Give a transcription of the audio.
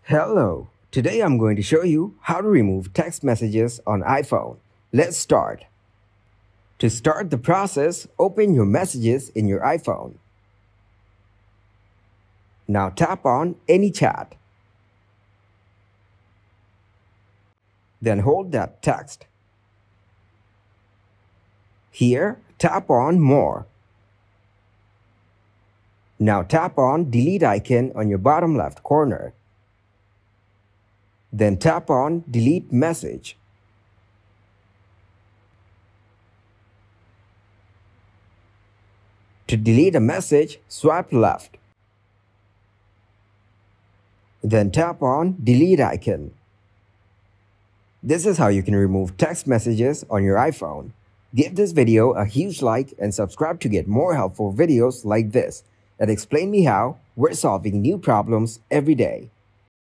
Hello, today I'm going to show you how to remove text messages on iPhone. Let's start. To start the process, open your messages in your iPhone. Now tap on any chat. Then hold that text. Here, tap on More. Now tap on Delete icon on your bottom left corner. Then tap on Delete Message. To delete a message, swipe left. Then tap on Delete icon. This is how you can remove text messages on your iPhone. Give this video a huge like and subscribe to get more helpful videos like this that explain me how we're solving new problems every day.